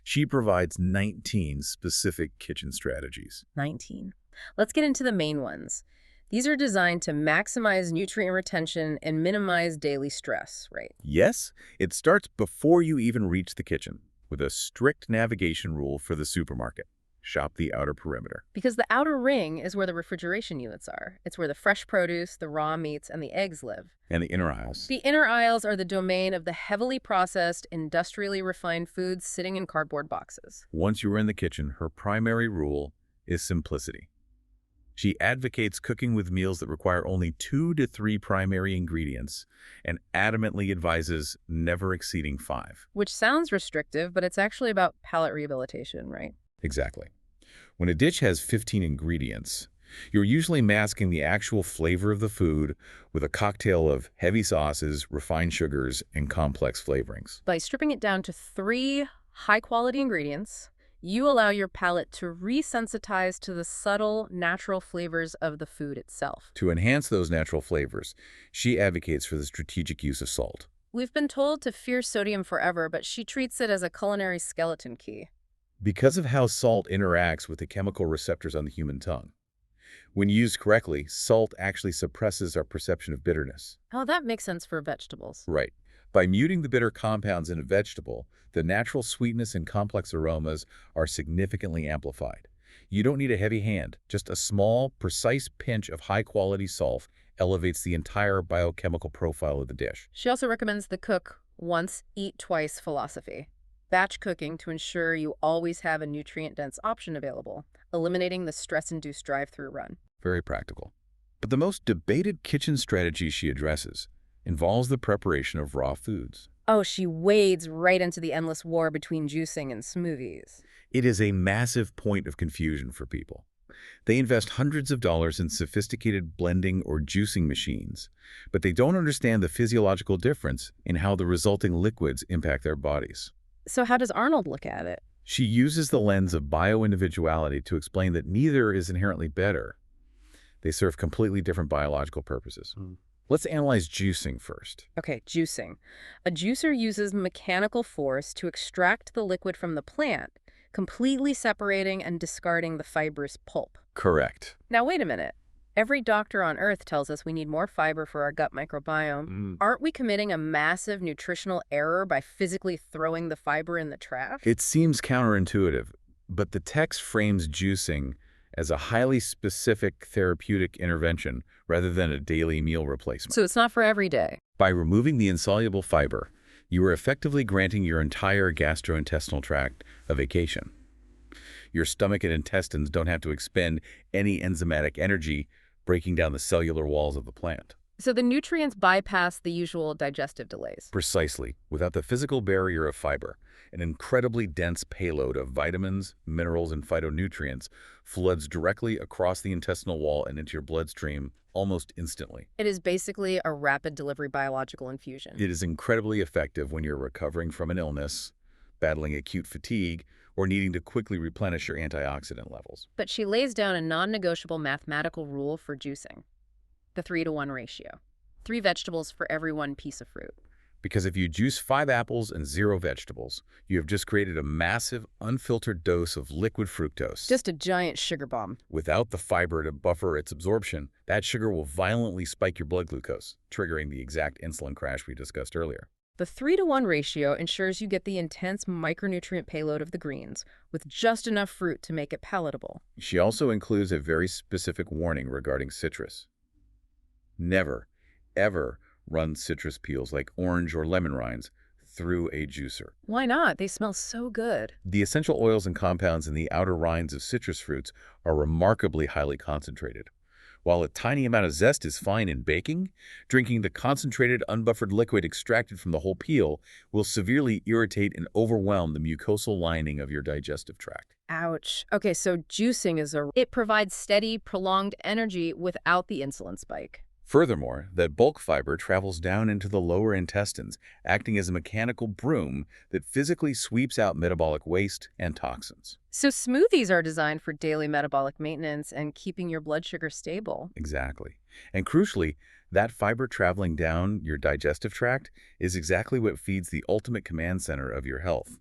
She provides 19 specific kitchen strategies. 19. Let's get into the main ones. These are designed to maximize nutrient retention and minimize daily stress, right? Yes, it starts before you even reach the kitchen, with a strict navigation rule for the supermarket. Shop the outer perimeter. Because the outer ring is where the refrigeration units are. It's where the fresh produce, the raw meats, and the eggs live. And the inner aisles. The inner aisles are the domain of the heavily processed, industrially refined foods sitting in cardboard boxes. Once you are in the kitchen, her primary rule is simplicity. She advocates cooking with meals that require only 2 to 3 primary ingredients and adamantly advises never exceeding 5. Which sounds restrictive, but it's actually about palate rehabilitation, right? Exactly. When a dish has 15 ingredients, you're usually masking the actual flavor of the food with a cocktail of heavy sauces, refined sugars, and complex flavorings. By stripping it down to 3 high-quality ingredients, you allow your palate to resensitize to the subtle, natural flavors of the food itself. To enhance those natural flavors, she advocates for the strategic use of salt. We've been told to fear sodium forever, but she treats it as a culinary skeleton key. Because of how salt interacts with the chemical receptors on the human tongue. When used correctly, salt actually suppresses our perception of bitterness. Oh, that makes sense for vegetables. Right. By muting the bitter compounds in a vegetable, the natural sweetness and complex aromas are significantly amplified. You don't need a heavy hand. Just a small, precise pinch of high-quality salt elevates the entire biochemical profile of the dish. She also recommends the cook once, eat twice philosophy. Batch cooking to ensure you always have a nutrient-dense option available, eliminating the stress-induced drive-through run. Very practical. But the most debated kitchen strategy she addresses involves the preparation of raw foods. Oh, she wades right into the endless war between juicing and smoothies. It is a massive point of confusion for people. They invest hundreds of dollars in sophisticated blending or juicing machines, but they don't understand the physiological difference in how the resulting liquids impact their bodies. So how does Arnold look at it? She uses the lens of bioindividuality to explain that neither is inherently better. They serve completely different biological purposes. Let's analyze juicing first. Okay, juicing. A juicer uses mechanical force to extract the liquid from the plant, completely separating and discarding the fibrous pulp. Correct. Now, wait a minute. Every doctor on Earth tells us we need more fiber for our gut microbiome. Aren't we committing a massive nutritional error by physically throwing the fiber in the trash? It seems counterintuitive, but the text frames juicing as a highly specific therapeutic intervention rather than a daily meal replacement. So it's not for every day. By removing the insoluble fiber, you are effectively granting your entire gastrointestinal tract a vacation. Your stomach and intestines don't have to expend any enzymatic energy breaking down the cellular walls of the plant. So the nutrients bypass the usual digestive delays. Precisely. Without the physical barrier of fiber, an incredibly dense payload of vitamins, minerals, and phytonutrients floods directly across the intestinal wall and into your bloodstream almost instantly. It is basically a rapid delivery biological infusion. It is incredibly effective when you're recovering from an illness, battling acute fatigue, or needing to quickly replenish your antioxidant levels. But she lays down a non-negotiable mathematical rule for juicing. The 3-to-1 ratio. 3 vegetables for every 1 piece of fruit. Because if you juice 5 apples and 0 vegetables, you have just created a massive, unfiltered dose of liquid fructose. Just a giant sugar bomb. Without the fiber to buffer its absorption, that sugar will violently spike your blood glucose, triggering the exact insulin crash we discussed earlier. The 3-to-1 ratio ensures you get the intense micronutrient payload of the greens, with just enough fruit to make it palatable. She also includes a very specific warning regarding citrus. Never, ever run citrus peels like orange or lemon rinds through a juicer. Why not? They smell so good. The essential oils and compounds in the outer rinds of citrus fruits are remarkably highly concentrated. While a tiny amount of zest is fine in baking, drinking the concentrated, unbuffered liquid extracted from the whole peel will severely irritate and overwhelm the mucosal lining of your digestive tract. Ouch. Okay, so juicing it provides steady, prolonged energy without the insulin spike. Furthermore, that bulk fiber travels down into the lower intestines, acting as a mechanical broom that physically sweeps out metabolic waste and toxins. So smoothies are designed for daily metabolic maintenance and keeping your blood sugar stable. Exactly. And crucially, that fiber traveling down your digestive tract is exactly what feeds the ultimate command center of your health,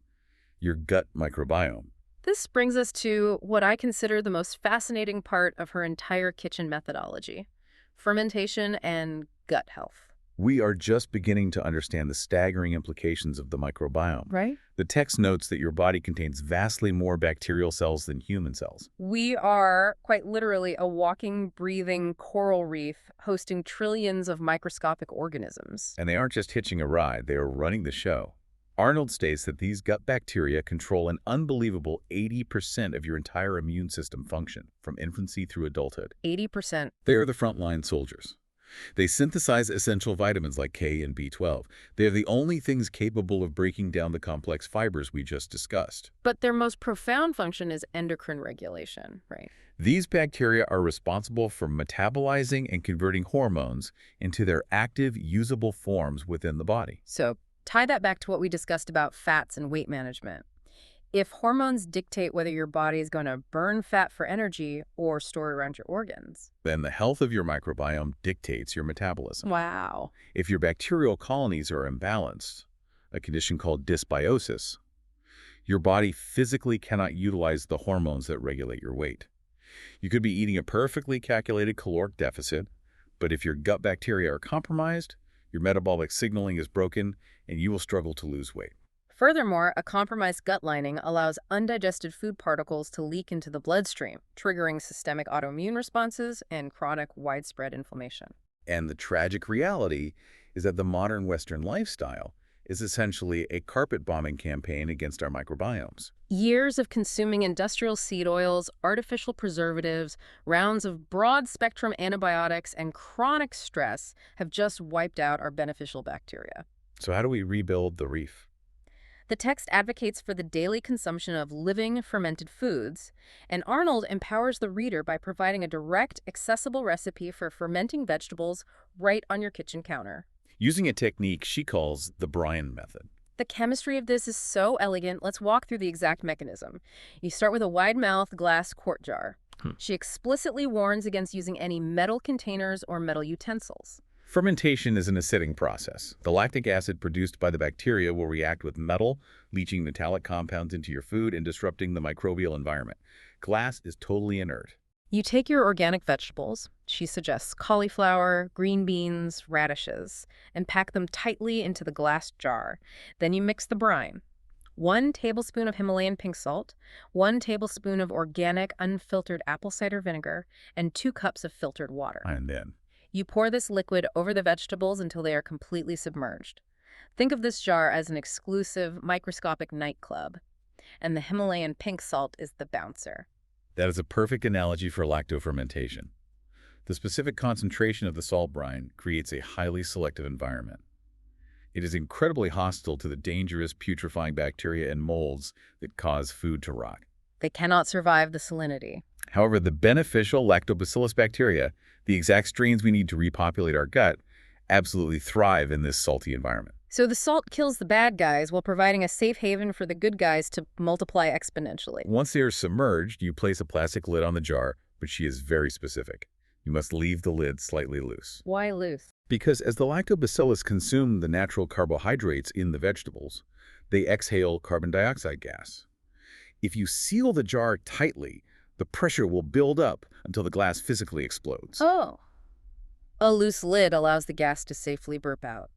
your gut microbiome. This brings us to what I consider the most fascinating part of her entire kitchen methodology: fermentation and gut health. We are just beginning to understand the staggering implications of the microbiome. Right? The text notes that your body contains vastly more bacterial cells than human cells. We are quite literally a walking, breathing coral reef hosting trillions of microscopic organisms. And they aren't just hitching a ride, they are running the show. Arnold states that these gut bacteria control an unbelievable 80% of your entire immune system function, from infancy through adulthood. 80%. They are the frontline soldiers. They synthesize essential vitamins like K and B12. They are the only things capable of breaking down the complex fibers we just discussed. But their most profound function is endocrine regulation, right? These bacteria are responsible for metabolizing and converting hormones into their active, usable forms within the body. So tie that back to what we discussed about fats and weight management. If hormones dictate whether your body is going to burn fat for energy or store it around your organs. Then the health of your microbiome dictates your metabolism. Wow. If your bacterial colonies are imbalanced, a condition called dysbiosis, your body physically cannot utilize the hormones that regulate your weight. You could be eating a perfectly calculated caloric deficit, but if your gut bacteria are compromised, your metabolic signaling is broken, and you will struggle to lose weight. Furthermore, a compromised gut lining allows undigested food particles to leak into the bloodstream, triggering systemic autoimmune responses and chronic widespread inflammation. And the tragic reality is that the modern Western lifestyle is essentially a carpet bombing campaign against our microbiomes. Years of consuming industrial seed oils, artificial preservatives, rounds of broad-spectrum antibiotics, and chronic stress have just wiped out our beneficial bacteria. So how do we rebuild the reef? The text advocates for the daily consumption of living, fermented foods, and Arnold empowers the reader by providing a direct, accessible recipe for fermenting vegetables right on your kitchen counter. Using a technique she calls the brine method. The chemistry of this is so elegant. Let's walk through the exact mechanism. You start with a wide-mouthed glass quart jar. She explicitly warns against using any metal containers or metal utensils. Fermentation is an acidic process. The lactic acid produced by the bacteria will react with metal, leaching metallic compounds into your food and disrupting the microbial environment. Glass is totally inert. You take your organic vegetables, she suggests cauliflower, green beans, radishes, and pack them tightly into the glass jar. Then you mix the brine. 1 tablespoon of Himalayan pink salt, 1 tablespoon of organic unfiltered apple cider vinegar, and 2 cups of filtered water. And then You pour this liquid over the vegetables until they are completely submerged. Think of this jar as an exclusive microscopic nightclub, and the Himalayan pink salt is the bouncer. that is a perfect analogy for lactofermentation. The specific concentration of the salt brine creates a highly selective environment. It is incredibly hostile to the dangerous putrefying bacteria and molds that cause food to rot. They cannot survive the salinity. However, the beneficial lactobacillus bacteria, the exact strains we need to repopulate our gut, absolutely thrive in this salty environment. So the salt kills the bad guys while providing a safe haven for the good guys to multiply exponentially. Once they are submerged, you place a plastic lid on the jar, but she is very specific. You must leave the lid slightly loose. Why loose? Because as the lactobacillus consume the natural carbohydrates in the vegetables, they exhale carbon dioxide gas. If you seal the jar tightly, the pressure will build up until the glass physically explodes. Oh. A loose lid allows the gas to safely burp out.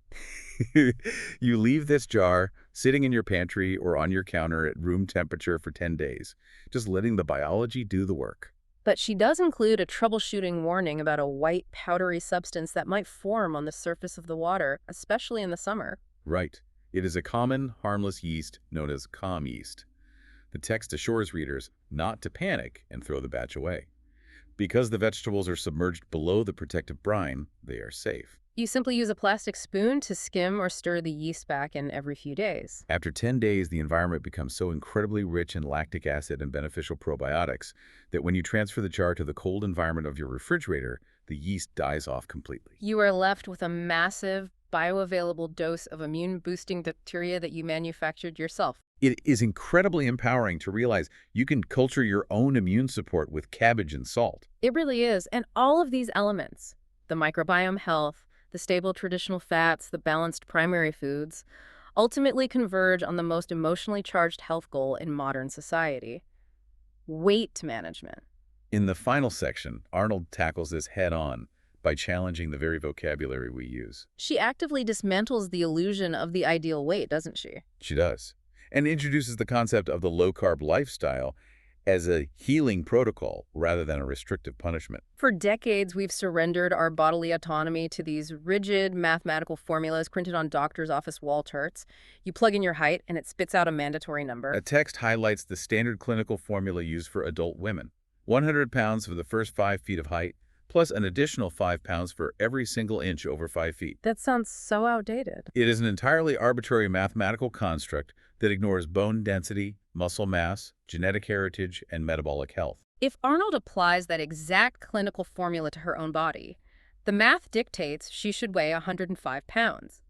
You leave this jar sitting in your pantry or on your counter at room temperature for 10 days, just letting the biology do the work. But she does include a troubleshooting warning about a white, powdery substance that might form on the surface of the water, especially in the summer. Right. It is a common, harmless yeast known as calm yeast. The text assures readers not to panic and throw the batch away. Because the vegetables are submerged below the protective brine, they are safe. You simply use a plastic spoon to skim or stir the yeast back in every few days. After 10 days, the environment becomes so incredibly rich in lactic acid and beneficial probiotics that when you transfer the jar to the cold environment of your refrigerator, the yeast dies off completely. You are left with a massive, bioavailable dose of immune-boosting bacteria that you manufactured yourself. It is incredibly empowering to realize you can culture your own immune support with cabbage and salt. It really is. And all of these elements, the microbiome health, the stable traditional fats, the balanced primary foods, ultimately converge on the most emotionally charged health goal in modern society: weight management. In the final section, Arnold tackles this head-on by challenging the very vocabulary we use. She actively dismantles the illusion of the ideal weight, doesn't she? She does. And introduces the concept of the low-carb lifestyle as a healing protocol rather than a restrictive punishment. For decades, we've surrendered our bodily autonomy to these rigid mathematical formulas printed on doctor's office wall charts. You plug in your height, and it spits out a mandatory number. A text highlights the standard clinical formula used for adult women: 100 pounds for the first 5 feet of height, plus an additional 5 pounds for every single inch over 5 feet. That sounds so outdated. It is an entirely arbitrary mathematical construct that ignores bone density, muscle mass, genetic heritage, and metabolic health. If Arnold applies that exact clinical formula to her own body, the math dictates she should weigh 105 pounds.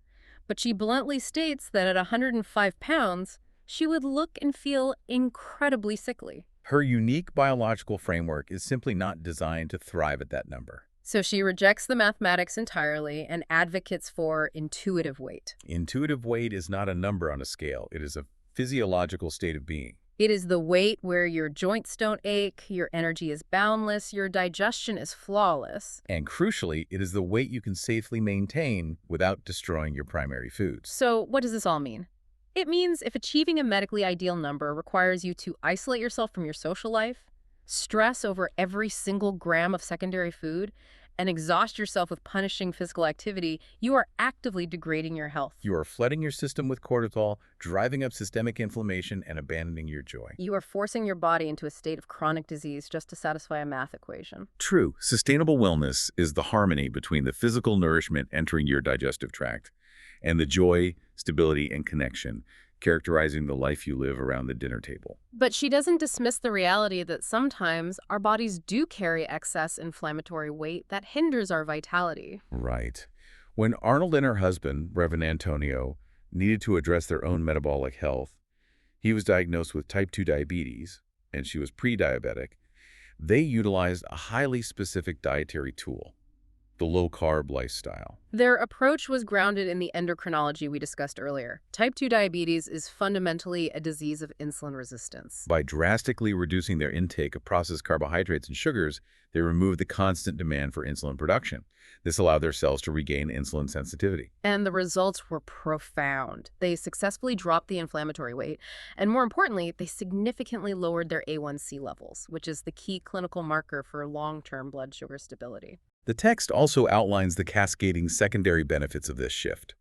But she bluntly states that at 105 pounds, she would look and feel incredibly sickly. Her unique biological framework is simply not designed to thrive at that number. So she rejects the mathematics entirely and advocates for intuitive weight. Intuitive weight is not a number on a scale. It is a physiological state of being. It is the weight where your joints don't ache, your energy is boundless, your digestion is flawless. And crucially, it is the weight you can safely maintain without destroying your primary foods. So what does this all mean? It means if achieving a medically ideal number requires you to isolate yourself from your social life, stress over every single gram of secondary food, and exhaust yourself with punishing physical activity, you are actively degrading your health. You are flooding your system with cortisol, driving up systemic inflammation, and abandoning your joy. You are forcing your body into a state of chronic disease just to satisfy a math equation. True, sustainable wellness is the harmony between the physical nourishment entering your digestive tract and the joy, stability, and connection characterizing the life you live around the dinner table. But she doesn't dismiss the reality that sometimes our bodies do carry excess inflammatory weight that hinders our vitality. Right. When Arnold and her husband, Reverend Antonio, needed to address their own metabolic health, he was diagnosed with type 2 diabetes, and she was pre-diabetic. They utilized a highly specific dietary tool: the low-carb lifestyle. Their approach was grounded in the endocrinology we discussed earlier. Type 2 diabetes is fundamentally a disease of insulin resistance. By drastically reducing their intake of processed carbohydrates and sugars, they removed the constant demand for insulin production. This allowed their cells to regain insulin sensitivity. And the results were profound. They successfully dropped the inflammatory weight, and more importantly, they significantly lowered their A1C levels, which is the key clinical marker for long-term blood sugar stability. The text also outlines the cascading secondary benefits of this shift.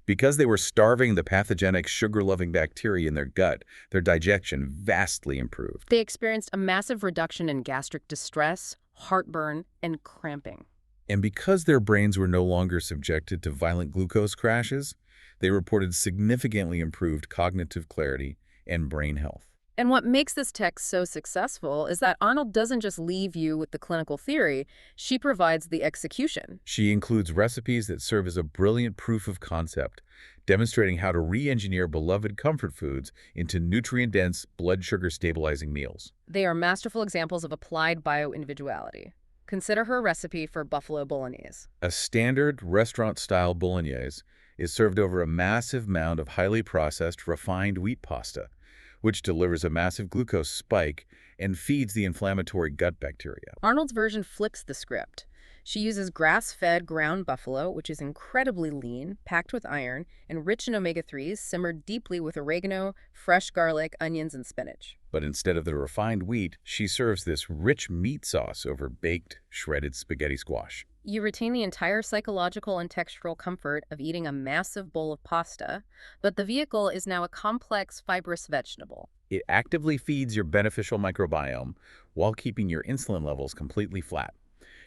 Because they were starving the pathogenic sugar-loving bacteria in their gut, their digestion vastly improved. They experienced a massive reduction in gastric distress, heartburn, and cramping. And because their brains were no longer subjected to violent glucose crashes, they reported significantly improved cognitive clarity and brain health. And what makes this text so successful is that Arnold doesn't just leave you with the clinical theory, she provides the execution. She includes recipes that serve as a brilliant proof of concept, demonstrating how to re-engineer beloved comfort foods into nutrient-dense, blood sugar-stabilizing meals. They are masterful examples of applied bio-individuality. Consider her recipe for buffalo bolognese. A standard restaurant-style bolognese is served over a massive mound of highly processed, refined wheat pasta, which delivers a massive glucose spike and feeds the inflammatory gut bacteria. Arnold's version flips the script. She uses grass-fed ground buffalo, which is incredibly lean, packed with iron, and rich in omega-3s, simmered deeply with oregano, fresh garlic, onions, and spinach. But instead of the refined wheat, she serves this rich meat sauce over baked, shredded spaghetti squash. You retain the entire psychological and textural comfort of eating a massive bowl of pasta, but the vehicle is now a complex, fibrous vegetable. It actively feeds your beneficial microbiome while keeping your insulin levels completely flat.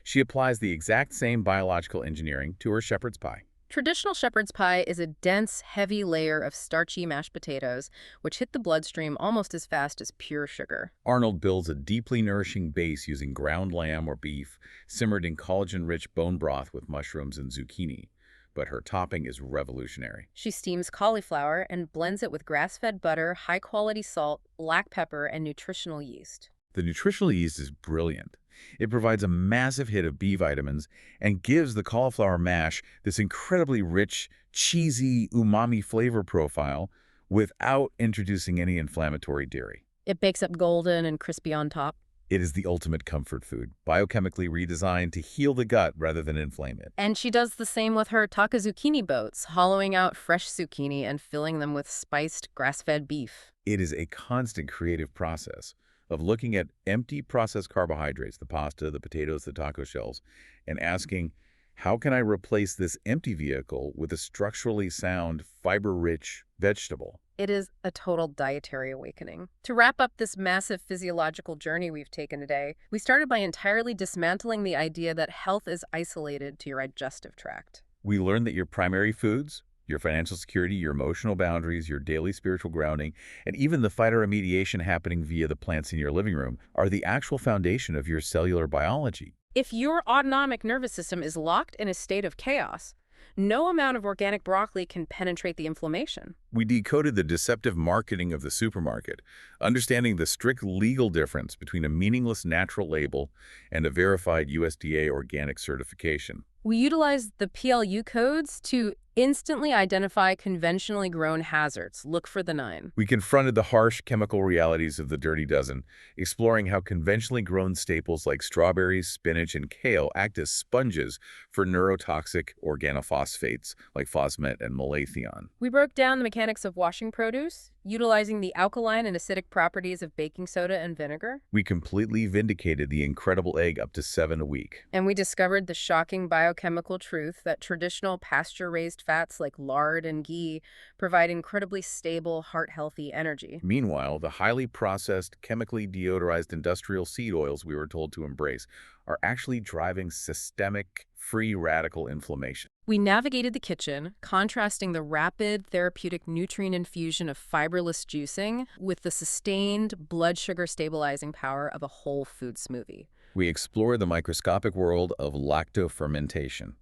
She applies the exact same biological engineering to her shepherd's pie. Traditional shepherd's pie is a dense, heavy layer of starchy mashed potatoes, which hit the bloodstream almost as fast as pure sugar. Arnold builds a deeply nourishing base using ground lamb or beef, simmered in collagen-rich bone broth with mushrooms and zucchini. But her topping is revolutionary. She steams cauliflower and blends it with grass-fed butter, high-quality salt, black pepper, and nutritional yeast. The nutritional yeast is brilliant. It provides a massive hit of B vitamins and gives the cauliflower mash this incredibly rich, cheesy, umami flavor profile without introducing any inflammatory dairy. It bakes up golden and crispy on top. It is the ultimate comfort food, biochemically redesigned to heal the gut rather than inflame it. And she does the same with her taka zucchini boats, hollowing out fresh zucchini and filling them with spiced grass-fed beef. It is a constant creative process of looking at empty processed carbohydrates, the pasta, the potatoes, the taco shells, and asking, how can I replace this empty vehicle with a structurally sound, fiber-rich vegetable? It is a total dietary awakening. To wrap up this massive physiological journey we've taken today, we started by entirely dismantling the idea that health is isolated to your digestive tract. We learned that your primary foods, your financial security, your emotional boundaries, your daily spiritual grounding, and even the phytoremediation happening via the plants in your living room are the actual foundation of your cellular biology. If your autonomic nervous system is locked in a state of chaos, no amount of organic broccoli can penetrate the inflammation. We decoded the deceptive marketing of the supermarket, understanding the strict legal difference between a meaningless natural label and a verified USDA organic certification. We utilized the PLU codes to instantly identify conventionally grown hazards. Look for the 9. We confronted the harsh chemical realities of the dirty dozen, exploring how conventionally grown staples like strawberries, spinach, and kale act as sponges for neurotoxic organophosphates like phosmet and malathion. We broke down the mechanics of washing produce, utilizing the alkaline and acidic properties of baking soda and vinegar. We completely vindicated the incredible egg up to 7 a week. And we discovered the shocking biochemical truth that traditional pasture-raised fats like lard and ghee provide incredibly stable, heart-healthy energy. Meanwhile, the highly processed, chemically deodorized industrial seed oils we were told to embrace are actually driving systemic free radical inflammation. We navigated the kitchen, contrasting the rapid therapeutic nutrient infusion of fiberless juicing with the sustained blood sugar stabilizing power of a whole food smoothie. We explored the microscopic world of lactofermentation,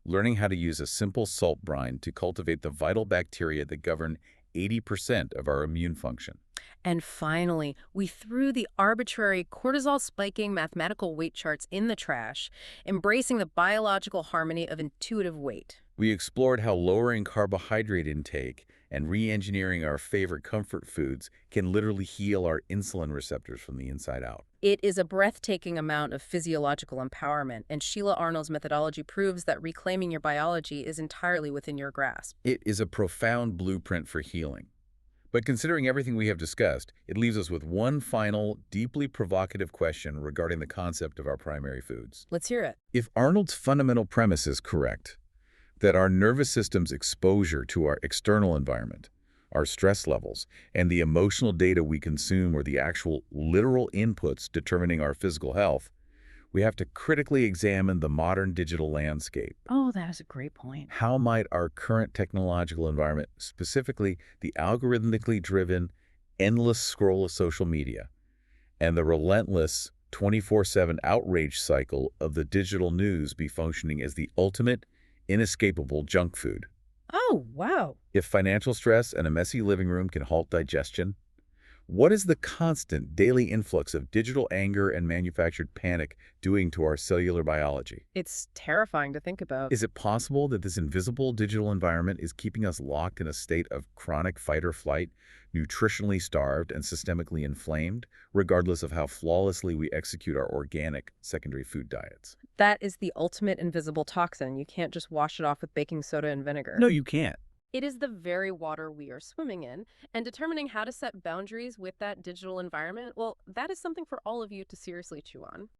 learning how to use a simple salt brine to cultivate the vital bacteria that govern 80% of our immune function. And finally, we threw the arbitrary cortisol-spiking mathematical weight charts in the trash, embracing the biological harmony of intuitive weight. We explored how lowering carbohydrate intake and re-engineering our favorite comfort foods can literally heal our insulin receptors from the inside out. It is a breathtaking amount of physiological empowerment, and Sheila Arnold's methodology proves that reclaiming your biology is entirely within your grasp. It is a profound blueprint for healing. But considering everything we have discussed, it leaves us with one final, deeply provocative question regarding the concept of our primary foods. Let's hear it. If Arnold's fundamental premise is correct, that our nervous system's exposure to our external environment, our stress levels, and the emotional data we consume are the actual literal inputs determining our physical health, we have to critically examine the modern digital landscape. Oh, that is a great point. How might our current technological environment, specifically the algorithmically driven, endless scroll of social media, and the relentless 24/7 outrage cycle of the digital news be functioning as the ultimate, inescapable junk food? Oh, wow. If financial stress and a messy living room can halt digestion, what is the constant daily influx of digital anger and manufactured panic doing to our cellular biology? It's terrifying to think about. Is it possible that this invisible digital environment is keeping us locked in a state of chronic fight or flight, nutritionally starved and systemically inflamed, regardless of how flawlessly we execute our organic secondary food diets? That is the ultimate invisible toxin. You can't just wash it off with baking soda and vinegar. No, you can't. It is the very water we are swimming in, and determining how to set boundaries with that digital environment, well, that is something for all of you to seriously chew on.